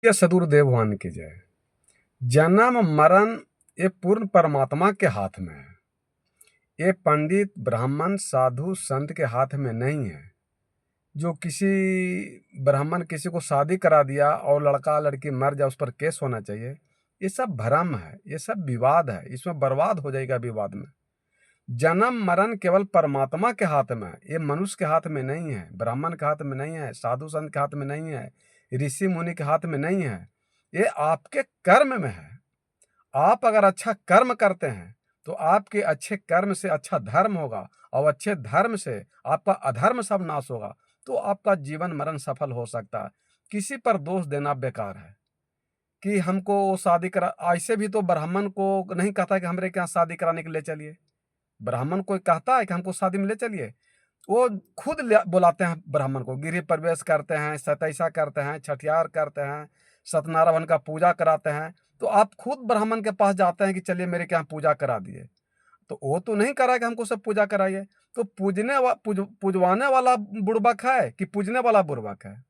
ये सदगुरुदेव भगवान की जय। जन्म मरण ये पूर्ण परमात्मा के हाथ में है। ये पंडित ब्राह्मण साधु संत के हाथ में नहीं है। जो किसी ब्राह्मण किसी को शादी करा दिया और लड़का लड़की मर जाए उस पर केस होना चाहिए, ये सब भ्रम है, ये सब विवाद है, इसमें बर्बाद हो जाएगा विवाद में। जन्म मरण केवल परमात्मा के हाथ में है, ये मनुष्य के हाथ में नहीं है, ब्राह्मण के हाथ में नहीं है, साधु संत के हाथ में नहीं है, ऋषि मुनि के हाथ में नहीं है। ये आपके कर्म में है। आप अगर अच्छा कर्म करते हैं तो आपके अच्छे कर्म से अच्छा धर्म होगा और अच्छे धर्म से आपका अधर्म सब नाश होगा, तो आपका जीवन मरण सफल हो सकता है। किसी पर दोष देना बेकार है कि हमको शादी करा। ऐसे भी तो ब्राह्मण को नहीं कहता कि हमारे यहाँ शादी कराने के लिए चलिए। ब्राह्मण कोई कहता है कि हमको शादी में ले चलिए? वो खुद बुलाते हैं ब्राह्मण को, गृह प्रवेश करते हैं, सतैसा करते हैं, छठियार करते हैं, सत्यनारायण का पूजा कराते हैं। तो आप खुद ब्राह्मण के पास जाते हैं कि चलिए मेरे के यहाँ पूजा करा दिए। तो वो तो नहीं करा कि हमको सब पूजा कराइए। तो पूजवाने वाला बुड़बक है कि पूजने वाला बुड़बक है?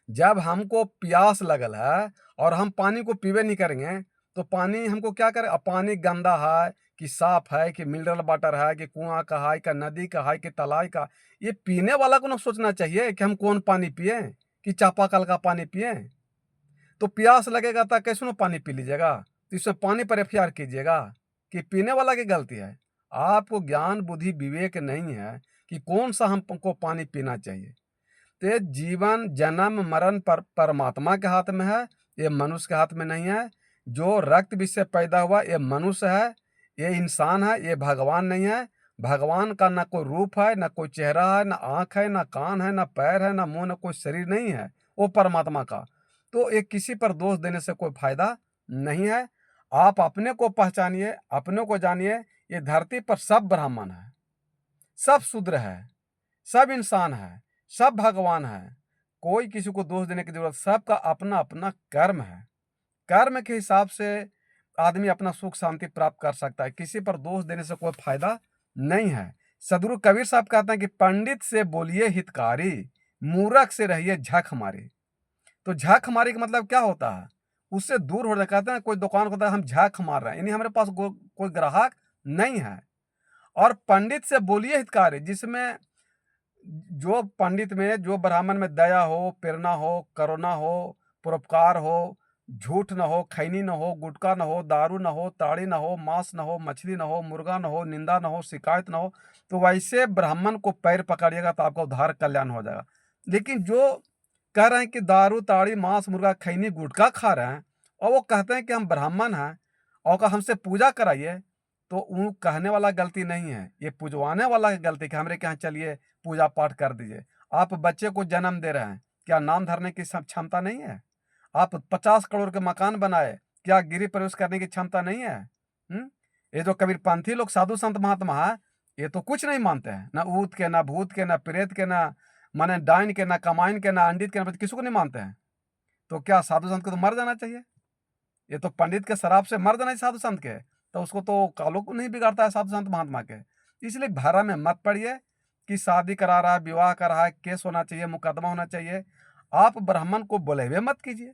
जब हमको प्यास लगल है और हम पानी को पीवे नहीं करेंगे तो पानी हमको क्या करे? अब पानी गंदा है कि साफ है कि मिनरल वाटर है कि कुआं का है कि नदी का है कि तालाब का, ये पीने वाला को ना सोचना चाहिए कि हम कौन पानी पिए, कि चापाकल का पानी पिए। तो प्यास लगेगा तो कैसे न पानी पी लीजिएगा? तो इसमें पानी पर एफआईआर कीजिएगा कि पीने वाला की गलती है। आपको ज्ञान बुद्धि विवेक नहीं है कि कौन सा हमको पानी पीना चाहिए। तो ये जीवन जन्म मरण पर परमात्मा के हाथ में है, ये मनुष्य के हाथ में नहीं है। जो रक्त बीज से पैदा हुआ ये मनुष्य है, ये इंसान है, ये भगवान नहीं है। भगवान का ना कोई रूप है, ना कोई चेहरा है, ना आँख है, ना कान है, ना पैर है, ना मुंह, ना कोई शरीर नहीं है वो परमात्मा का। तो ये किसी पर दोष देने से कोई फायदा नहीं है। आप अपने को पहचानिए, अपने को जानिए। ये धरती पर सब ब्राह्मण है, सब शूद्र है, सब इंसान है, सब भगवान है। कोई किसी को दोष देने की जरूरत, सबका अपना अपना कर्म है। कर्म के हिसाब से आदमी अपना सुख शांति प्राप्त कर सकता है। किसी पर दोष देने से कोई फायदा नहीं है। सदगुरु कबीर साहब कहते हैं कि पंडित से बोलिए हितकारी, मूर्ख से रहिए झक मारे। तो झक मारे का मतलब क्या होता है? उससे दूर हो जाए। कहते हैं कोई दुकान होता है, हम झक मार रहे हैं, यानी हमारे पास कोई ग्राहक नहीं है। और पंडित से बोलिए हितकारी, जिसमें जो पंडित में, जो ब्राह्मण में दया हो, प्रेरणा हो, करुणा हो, परोपकार हो, झूठ न हो, खैनी न हो, गुटखा न हो, दारू न हो, ताड़ी न हो, मांस न हो, मछली न हो, मुर्गा न हो, निंदा न हो, शिकायत न हो, तो वैसे ब्राह्मण को पैर पकड़िएगा तो आपका उद्धार कल्याण हो जाएगा। लेकिन जो कह रहे हैं कि दारू ताड़ी मांस मुर्गा खैनी गुटखा खा रहे हैं और वो कहते हैं कि हम ब्राह्मण हैं और का हमसे पूजा कराइए, तो वो कहने वाला गलती नहीं है, ये पूजवाने वाला की गलती कि हमारे यहाँ चलिए पूजा पाठ कर दीजिए। आप बच्चे को जन्म दे रहे हैं, क्या नाम धरने की क्षमता नहीं है? आप 50 करोड़ के मकान बनाए, क्या गृह प्रवेश करने की क्षमता नहीं है? ये जो कबीरपंथी लोग साधु संत महात्मा है, ये तो कुछ नहीं मानते हैं, ना ऊत के, ना भूत के, ना प्रेत के, ना माने डाइन के, ना कमाइन के, ना अंडित के, ना किसी को नहीं मानते हैं। तो क्या साधु संत को तो मर जाना चाहिए? ये तो पंडित के शराब से मर जाना चाहिए साधु संत के, तो उसको तो कालों को नहीं बिगाड़ता है साधु संत महात्मा के। इसलिए भरा में मत पड़िए कि शादी करा रहा है, विवाह कर रहा है, केस होना चाहिए, मुकदमा होना चाहिए। आप ब्राह्मण को बुलेवे मत कीजिए।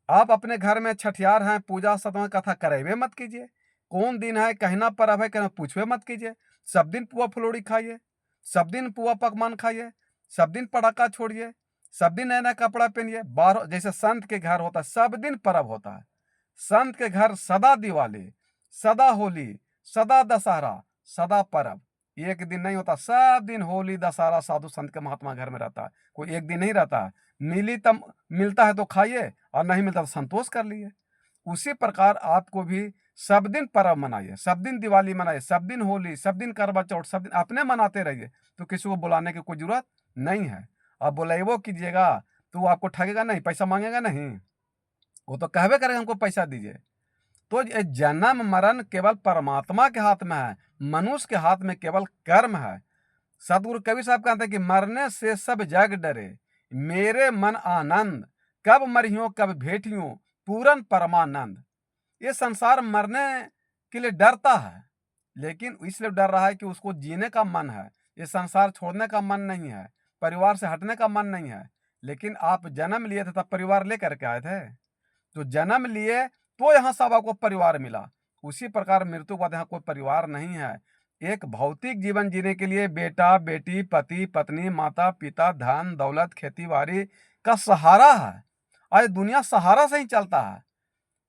आप अपने घर में छठियार हैं, पूजा सतवा कथा करेवे मत कीजिए। कौन दिन है, कहना पर्व है, कहना पूछवे मत कीजिए। सब दिन पुआ फुलौड़ी खाइए, सब दिन पुआ पकवान खाइए, सब दिन पटाखा छोड़िए, सब दिन नया नया कपड़ा पहनिए। बारह जैसे संत के घर होता है सब दिन पर्व होता है। संत के घर सदा दिवाली, सदा होली, सदा दशहरा, सदा पर्व। एक दिन नहीं होता, सब दिन होली दशहरा साधु संत के महात्मा घर में रहता है। कोई एक दिन नहीं रहता है। मिलता है तो खाइए और नहीं मिलता तो संतोष कर लिए। उसी प्रकार आपको भी सब दिन पर्व मनाइए, सब दिन दिवाली मनाइए, सब दिन होली, सब दिन करवा चौथ, सब दिन अपने मनाते रहिए। तो किसी को बुलाने की कोई जरूरत नहीं है। अब बुलाइबो कीजिएगा तो वो आपको ठगेगा नहीं, पैसा मांगेगा नहीं, वो तो कहवे करेगा हमको पैसा दीजिए। तो ये जन्म मरण केवल परमात्मा के हाथ में है, मनुष्य के हाथ में केवल कर्म है। सदगुरु कबीर साहब कहते हैं कि मरने से सब जग डरे, मेरे मन आनंद, कब मरियो कब भेटियो, पूरन परमानंद। ये संसार मरने के लिए डरता है, लेकिन इसलिए डर रहा है कि उसको जीने का मन है। ये संसार छोड़ने का मन नहीं है, परिवार से हटने का मन नहीं है। लेकिन आप जन्म लिए थे तब परिवार लेकर के आए थे। तो जन्म लिए तो यहाँ सब आपको परिवार मिला। उसी प्रकार मृत्यु के बाद यहाँ कोई परिवार नहीं है। एक भौतिक जीवन जीने के लिए बेटा, बेटी, पति, पत्नी, माता, पिता, धन, दौलत, खेती-बाड़ी का सहारा है। और ये दुनिया सहारा से ही चलता है।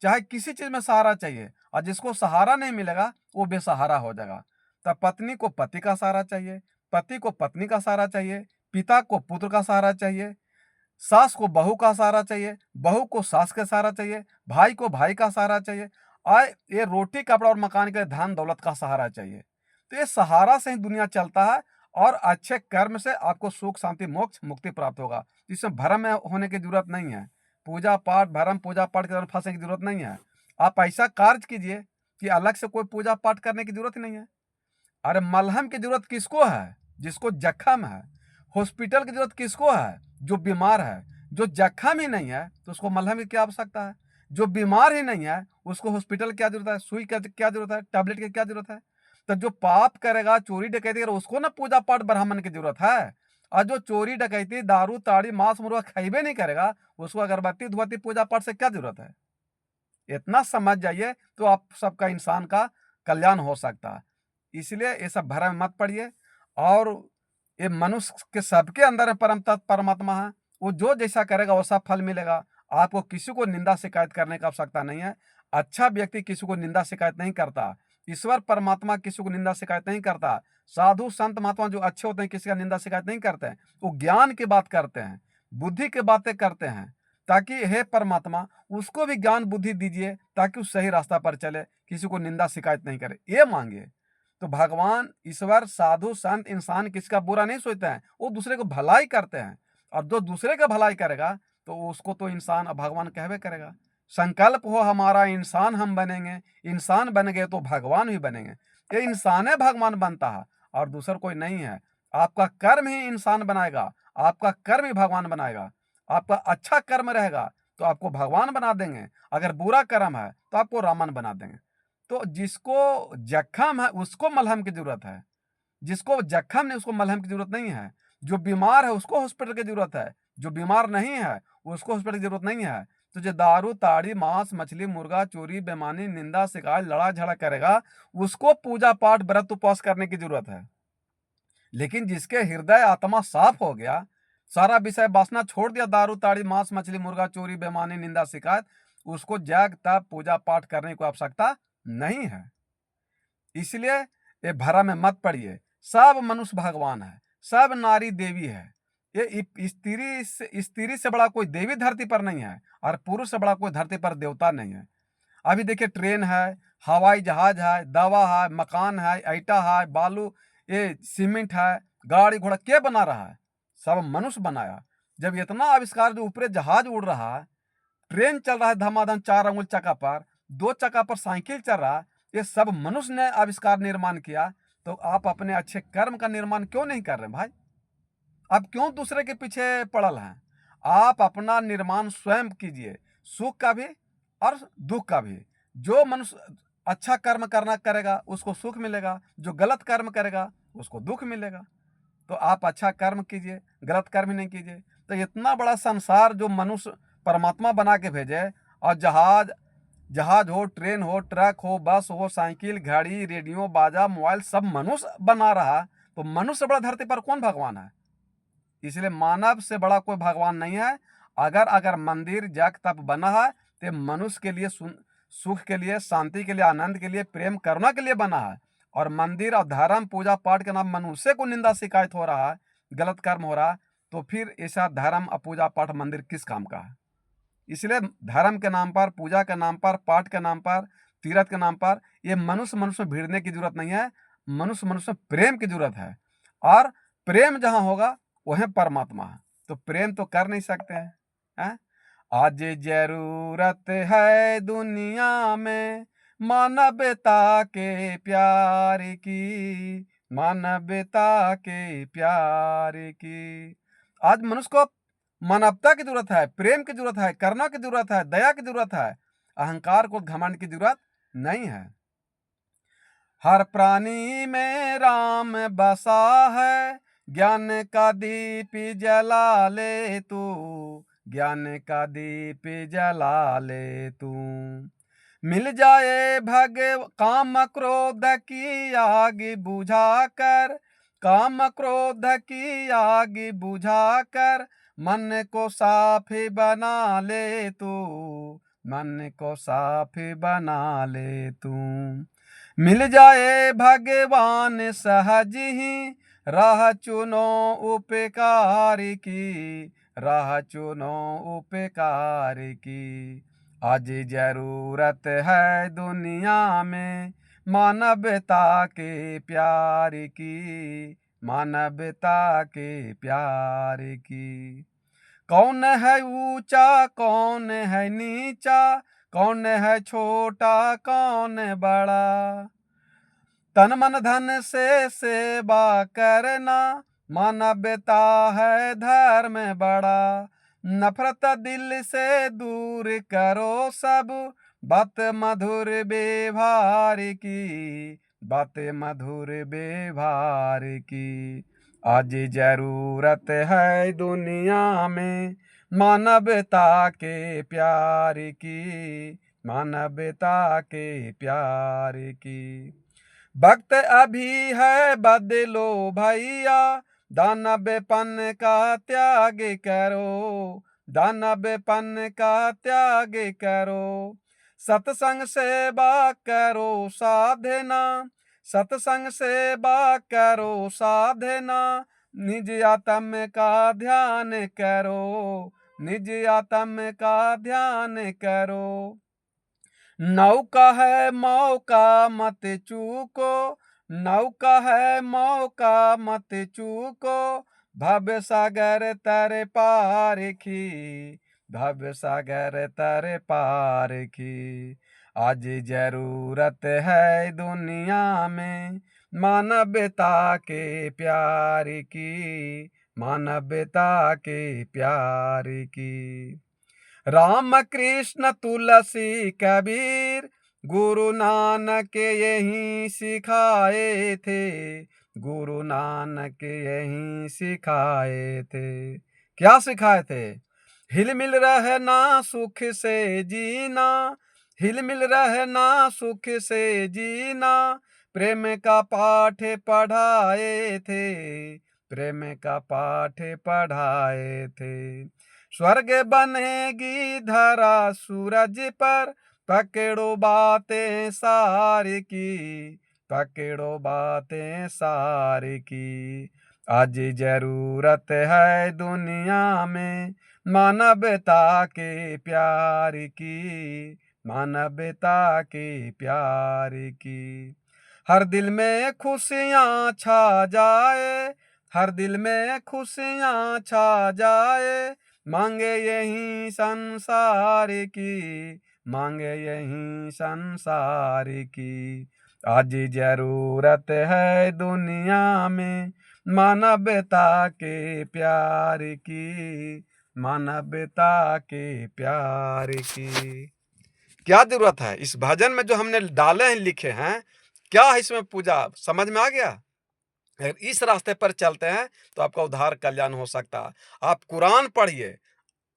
चाहे किसी चीज़ में सहारा चाहिए, और जिसको सहारा नहीं मिलेगा वो बेसहारा हो जाएगा। तब पत्नी को पति का सहारा चाहिए, पति को पत्नी का सहारा चाहिए, पिता को पुत्र का सहारा चाहिए, सास को बहू का सहारा चाहिए, बहू को सास का सहारा चाहिए, भाई को भाई का सहारा चाहिए, और ये रोटी, कपड़ा और मकान के लिए धन दौलत का सहारा चाहिए। तो ये सहारा से ही दुनिया चलता है, और अच्छे कर्म से आपको सुख, शांति, मोक्ष, मुक्ति प्राप्त होगा। इसमें भ्रम में होने की जरूरत नहीं है। पूजा पाठ, भ्रम पूजा पाठ के अंदर फंसने की जरूरत नहीं है। आप ऐसा कार्य कीजिए कि अलग से कोई पूजा पाठ करने की जरूरत ही नहीं है। अरे मलहम की जरूरत किसको है? जिसको जख्म है। हॉस्पिटल की जरूरत किसको है? जो बीमार है। जो जख्म ही नहीं है तो उसको मलहम की क्या आवश्यकता है? जो बीमार ही नहीं है उसको हॉस्पिटल की क्या जरूरत है? सुई का क्या जरूरत है? टैबलेट की क्या जरूरत है? तो जो पाप करेगा, चोरी डकैती करेगा, उसको ना पूजा पाठ ब्राह्मण की जरूरत है। और जो चोरी डकैती, दारू ताड़ी, मांस मुर्गा खाइबे नहीं करेगा, उसको अगरबत्ती धूपबत्ती पूजा पाठ से क्या जरूरत है? इतना समझ जाइए तो आप सबका, इंसान का कल्याण हो सकता है। इसलिए ये सब भ्रम में मत पड़िए। और ये मनुष्य के सबके अंदर परम तत्व परमात्मा है। वो जो जैसा करेगा वैसा फल मिलेगा। आपको किसी को निंदा शिकायत करने की आवश्यकता नहीं है। अच्छा व्यक्ति किसी को निंदा शिकायत नहीं करता। ईश्वर परमात्मा किसी को निंदा शिकायत नहीं करता। साधु संत महात्मा जो अच्छे होते हैं किसी का निंदा शिकायत नहीं करते हैं। वो ज्ञान की बात करते हैं, बुद्धि की बातें करते हैं, ताकि हे परमात्मा उसको भी ज्ञान बुद्धि दीजिए ताकि उस सही रास्ता पर चले, किसी को निंदा शिकायत नहीं करे, ये मांगे। तो भगवान, ईश्वर, साधु संत, इंसान किसी का बुरा नहीं सोचते हैं, वो दूसरे को भलाई करते हैं। और जो दूसरे का भलाई करेगा तो उसको तो इंसान और भगवान कहवे करेगा। संकल्प हो हमारा इंसान हम बनेंगे, इंसान बन गए तो भगवान भी बनेंगे। ये इंसान है भगवान बनता है और दूसर कोई नहीं है। आपका कर्म ही इंसान बनाएगा, आपका कर्म ही भगवान बनाएगा। आपका अच्छा कर्म रहेगा तो आपको भगवान बना देंगे, अगर बुरा कर्म है तो आपको रावण बना देंगे। तो जिसको जख्म है उसको मलहम की जरूरत है, जिसको जख्म नहीं उसको मलहम की जरूरत नहीं है। जो बीमार है उसको हॉस्पिटल की जरूरत है, जो बीमार नहीं है उसको हॉस्पिटल की जरूरत नहीं है। तो जो दारू ताड़ी, मांस मछली मुर्गा, चोरी बेमानी, निंदा शिकायत, लड़ा झगड़ा करेगा, उसको पूजा पाठ व्रत उपवास करने की जरूरत है। लेकिन जिसके हृदय आत्मा साफ हो गया, सारा विषय वासना छोड़ दिया, दारू ताड़ी मांस मछली मुर्गा चोरी बेमानी निंदा शिकायत, उसको जग तप पूजा पाठ करने की आवश्यकता नहीं है। इसलिए ये भरा में मत पड़िए। सब मनुष्य भगवान है, सब नारी देवी है। ये स्त्री से बड़ा कोई देवी धरती पर नहीं है, और पुरुष से बड़ा कोई धरती पर देवता नहीं है। अभी देखिए ट्रेन है, हवाई जहाज है, दवा है, मकान है, ईटा है, बालू, ये सीमेंट है, गाड़ी घोड़ा क्या बना रहा है? सब मनुष्य बनाया। जब इतना आविष्कार, जो ऊपरे जहाज उड़ रहा है, ट्रेन चल रहा है धमाधम 4 अंगुल चक्का पर, 2 चक्का पर साइकिल चल रहा है, ये सब मनुष्य ने आविष्कार निर्माण किया। तो आप अपने अच्छे कर्म का निर्माण क्यों नहीं कर रहे भाई? आप क्यों दूसरे के पीछे पड़ल हैं? आप अपना निर्माण स्वयं कीजिए, सुख का भी और दुख का भी। जो मनुष्य अच्छा कर्म करना करेगा उसको सुख मिलेगा, जो गलत कर्म करेगा उसको दुख मिलेगा। तो आप अच्छा कर्म कीजिए, गलत कर्म ही नहीं कीजिए। तो इतना बड़ा संसार जो मनुष्य परमात्मा बना के भेजे, और जहाज जहाज हो, ट्रेन हो, ट्रक हो, बस हो, साइकिल, घड़ी, रेडियो, बाजा, मोबाइल, सब मनुष्य बना रहा। तो मनुष्य से बड़ा धरती पर कौन भगवान है? इसलिए मानव से बड़ा कोई भगवान नहीं है। अगर मंदिर जग तप बना है तो मनुष्य के लिए, सुख के लिए, शांति के लिए, आनंद के लिए, प्रेम करुणा के लिए बना है। और मंदिर और धर्म पूजा पाठ के नाम मनुष्य को निंदा शिकायत हो रहा है, गलत कर्म हो रहा है, तो फिर ऐसा धर्म और पूजा पाठ मंदिर किस काम का है? इसलिए धर्म के नाम पर, पूजा के नाम पर, पाठ के नाम पर, तीर्थ के नाम पर ये मनुष्य मनुष्य में भिड़ने की जरूरत नहीं है। मनुष्य मनुष्य में प्रेम की जरूरत है। और प्रेम जहां होगा वहीं परमात्मा है। तो प्रेम तो कर नहीं सकते हैं? आज जरूरत है दुनिया में मानवता के प्यार की, मानवता के प्यार की। आज मनुष्य को मानवता की जरूरत है, प्रेम की जरूरत है, करुणा की जरूरत है, दया की जरूरत है। अहंकार को, घमंड की जरूरत नहीं है। हर प्राणी में राम बसा है, ज्ञान का दीप जला ले तू, ज्ञान का दीप जला ले तू। मिल जाए भगव काम क्रोध की आग बुझा कर, काम क्रोध की आग बुझा कर, मन को साफ बना ले तू, मन को साफ बना ले तू। मिल जाए भगवान सहज ही, राह चुनो उपकार की, राह चुनो उपकार की। आज जरूरत है दुनिया में मानवता के प्यार की, मानवता के प्यार की। कौन है ऊंचा कौन है नीचा, कौन है छोटा कौन बड़ा, तन मन धन से सेवा करना, मानवता है धर्म बड़ा। नफरत दिल से दूर करो सब, बात मधुर व्यवहार की, बात मधुर व्यवहार की। आज जरूरत है दुनिया में मानवता के प्यार की, मानवता के प्यार की। वक्त अभी है बदलो भैया, दानवपन का त्याग करो, दानवपन का त्याग करो। सत्संग सेवा करो साधना, सत्संग सेवा करो साधना, निज आत्म का ध्यान करो, निज आत्म का ध्यान करो। नौका है मौका मत चूको, नौका है मौका मत चूको, भव सागर तर पार की, भव सागर तर पार की। आज जरूरत है दुनिया में मानवता के प्यार की, मानवता के प्यार की। राम कृष्ण तुलसी कबीर गुरु नानक यही सिखाए थे, गुरु नानक यही सिखाए थे। क्या सिखाए थे? हिल मिल रहना सुख से जीना, हिल मिल रहना सुख से जीना, प्रेम का पाठ पढ़ाए थे, प्रेम का पाठ पढ़ाए थे। स्वर्ग बनेगी धरा सूरज पर, पकड़ो बातें सारी की, पकड़ो बातें सारी की। आज जरूरत है दुनिया में मानवता के प्यार की, मानवता के प्यार की। हर दिल में खुशियाँ छा जाए, हर दिल में खुशियाँ छा जाए, मांगे यही संसार की, मांगे यही संसार की। आज जरूरत है दुनिया में मानवता के प्यार की, मानवता के प्यार की। क्या जरूरत है? इस भजन में जो हमने डाले हैं, लिखे हैं, क्या है इसमें पूजा, समझ में आ गया? अगर इस रास्ते पर चलते हैं तो आपका उद्धार कल्याण हो सकता है। आप कुरान पढ़िए,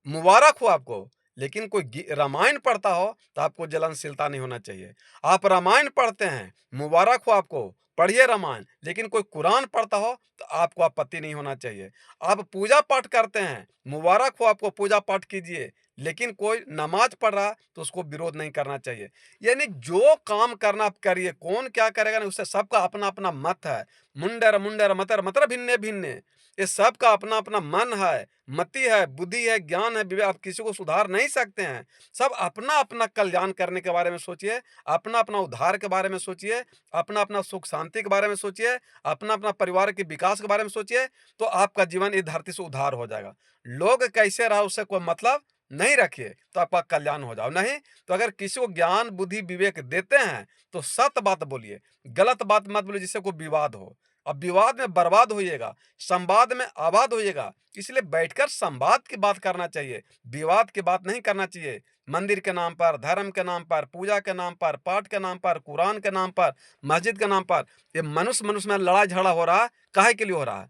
मुबारक हो आपको, लेकिन कोई रामायण पढ़ता हो तो आपको जलनशीलता नहीं होना चाहिए। आप रामायण पढ़ते हैं, मुबारक हो आपको, पढ़िए रामायण, लेकिन कोई कुरान पढ़ता हो तो आपको आपत्ति नहीं होना चाहिए। आप पूजा पाठ करते हैं, मुबारक हो आपको, पूजा पाठ कीजिए, लेकिन कोई नमाज पढ़ रहा तो उसको विरोध नहीं करना चाहिए। यानी जो काम करना आप करिए, कौन क्या करेगा नहीं, उससे सबका अपना अपना मत है। मुंडर मुंडर मतर मतर भिन्ने भिन्ने, ये सबका अपना अपना मन है, मति है, बुद्धि है, ज्ञान है, विवेक। आप किसी को सुधार नहीं सकते हैं। सब अपना अपना कल्याण करने के बारे में सोचिए, अपना अपना उद्धार के बारे में सोचिए, अपना अपना सुख शांति के बारे में सोचिए, अपना अपना परिवार के विकास के बारे में सोचिए, तो आपका जीवन इस धरती से उद्धार हो जाएगा। लोग कैसे रहा उससे कोई मतलब नहीं रखिए, तो आपका कल्याण हो जाओ। नहीं तो अगर किसी को ज्ञान बुद्धि विवेक देते हैं तो सत्य बात बोलिए, गलत बात मत बोलिए जिससे कोई विवाद हो। अब विवाद में बर्बाद होइएगा, संवाद में आबाद होइएगा। इसलिए बैठकर संवाद की बात करना चाहिए, विवाद की बात नहीं करना चाहिए। मंदिर के नाम पर, धर्म के नाम पर, पूजा के नाम पर, पाठ के नाम पर, कुरान के नाम पर, मस्जिद के नाम पर ये मनुष्य मनुष्य में लड़ाई झगड़ा हो रहा है, काहे के लिए हो रहा है?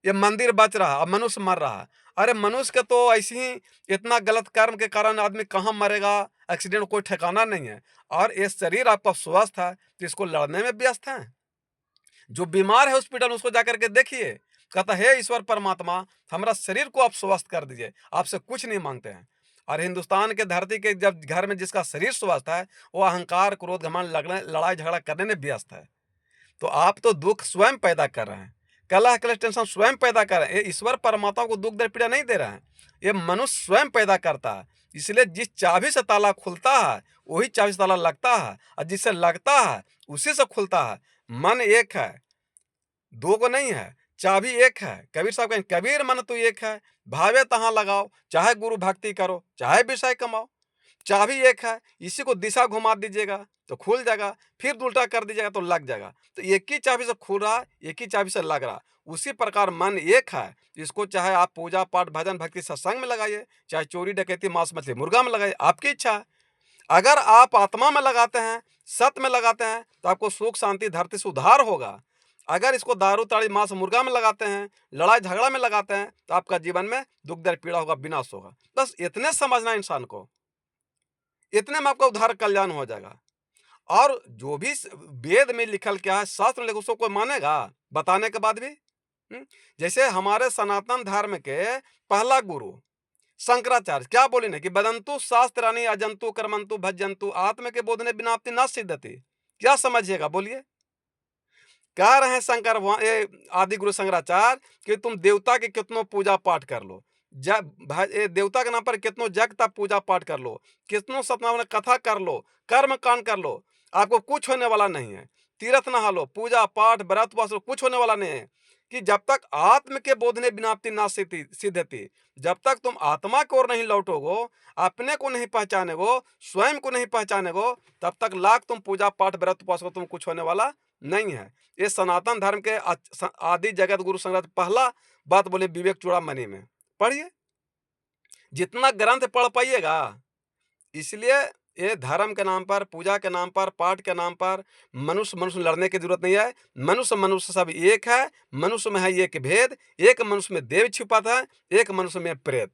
ये मंदिर बच रहा और मनुष्य मर रहा है। अरे मनुष्य का तो ऐसे ही इतना गलत कर्म के कारण आदमी कहाँ मरेगा, एक्सीडेंट कोई ठिकाना नहीं है। और ये शरीर आपका स्वस्थ है तो इसको लड़ने में व्यस्त है। जो बीमार है हॉस्पिटल में उसको जाकर के देखिए, कहता है, हे ईश्वर परमात्मा, हमारा शरीर को आप स्वस्थ कर दीजिए, आपसे कुछ नहीं मांगते हैं। और हिंदुस्तान के धरती के जब घर में जिसका शरीर स्वस्थ है, वो अहंकार, क्रोध, घमंड, लगने, लड़ाई झगड़ा करने में व्यस्त है। तो आप तो दुख स्वयं पैदा कर रहे हैं, कलह क्लेश टेंशन स्वयं पैदा कर रहे हैं। ये ईश्वर परमात्मा को दुख दर्द पीड़ा नहीं दे रहे हैं, ये मनुष्य स्वयं पैदा करता है। इसलिए जिस चाबी से ताला खुलता है वही चाबी से ताला लगता है, और जिससे लगता है उसी से खुलता है। मन एक है, दो को नहीं है, चाबी एक है। कबीर साहब कहें, कबीर मन तो एक है, भावे तहाँ लगाओ, चाहे गुरु भक्ति करो चाहे विषय कमाओ। चाबी एक है, इसी को दिशा घुमा दीजिएगा तो खुल जाएगा, फिर उल्टा कर दीजिएगा तो लग जाएगा। तो एक ही चाबी से खुल रहा, एक ही चाबी से लग रहा। उसी प्रकार मन एक है, इसको चाहे आप पूजा पाठ भजन भक्ति सत्संग में लगाइए, चाहे चोरी डकैती मांस मछली मुर्गा में लगाइए, आपकी इच्छा है। अगर आप आत्मा में लगाते हैं, सत्य में लगाते हैं, तो आपको सुख शांति धरती से उद्धार होगा। अगर इसको दारू ताड़ी मांस मुर्गा में लगाते हैं, लड़ाई झगड़ा में लगाते हैं, तो आपका जीवन में दुख दर्द पीड़ा होगा, विनाश होगा। बस इतने समझना इंसान को, इतने में आपका उद्धार कल्याण हो जाएगा। और जो भी वेद में लिखल क्या है, शास्त्र में लिखा, उसको कोई मानेगा बताने के बाद भी? जैसे हमारे सनातन धर्म के पहला गुरु शंकराचार्य क्या बोले ना कि बदंतु शास्त्राणी अजंतु कर्मंतु भजंतु आत्म के बोधने बिनाप्ति न सिद्धति। क्या समझिएगा बोलिए? कह रहे हैं शंकर आदि गुरु शंकराचार्य कि तुम देवता के कितनों पूजा पाठ कर लो, देवता के नाम पर कितनों जग तक पूजा पाठ कर लो, कितनों सत्यनारायण कथा कर लो, कर्म कांड कर लो, आपको कुछ होने वाला नहीं है। तीर्थ नहा लो, पूजा पाठ व्रत उपवास लो, कुछ होने वाला नहीं है। कि जब तक आत्म के बोधने बिनाप्ति ना सिद्धति, जब तक तुम आत्मा की ओर नहीं लौटोगो, अपने को नहीं पहचानेगो, स्वयं को नहीं पहचानेगो, तब तक लाख तुम पूजा पाठ व्रत उपवास को तुम कुछ होने वाला नहीं है। ये सनातन धर्म के आदि जगत गुरु शंकराचार्य पहला बात बोले विवेक चूड़ामणि में, पढ़िए, जितना ग्रंथ पढ़ पाइएगा। इसलिए ये धर्म के नाम पर, पूजा के नाम पर, पाठ के नाम पर मनुष्य मनुष्य लड़ने की जरूरत नहीं है। मनुष्य मनुष्य सब एक है, मनुष्य में है एक भेद, एक मनुष्य में देव छिपाता है, एक मनुष्य में प्रेत।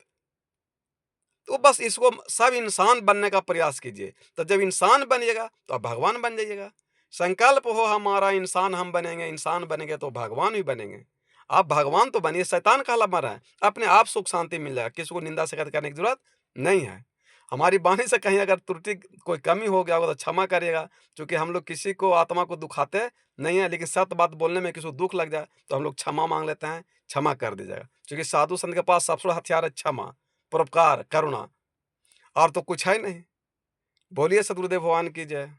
तो बस इसको सब इंसान बनने का प्रयास कीजिए, तो जब इंसान बनिएगा तो आप भगवान बन जाइएगा। संकल्प हो हमारा इंसान हम बनेंगे, इंसान बनेंगे तो भगवान भी बनेंगे। आप भगवान तो बनिए, शैतान काला मर रहा है, अपने आप सुख शांति मिल जाएगा, किसी को निंदा शिकायत करने की जरूरत नहीं है। हमारी वाणी से कहीं अगर त्रुटि कोई कमी हो गया होगा तो क्षमा करिएगा, क्योंकि हम लोग किसी को आत्मा को दुखाते नहीं है, लेकिन सत्य बात बोलने में किसी को दुख लग जाए तो हम लोग क्षमा मांग लेते हैं, क्षमा कर दी जाएगा। क्योंकि साधु संत के पास सबसे बड़ा हथियार है क्षमा, परोपकार, करुणा, और तो कुछ है नहीं। बोलिए सद्गुरुदेव भगवान की जय।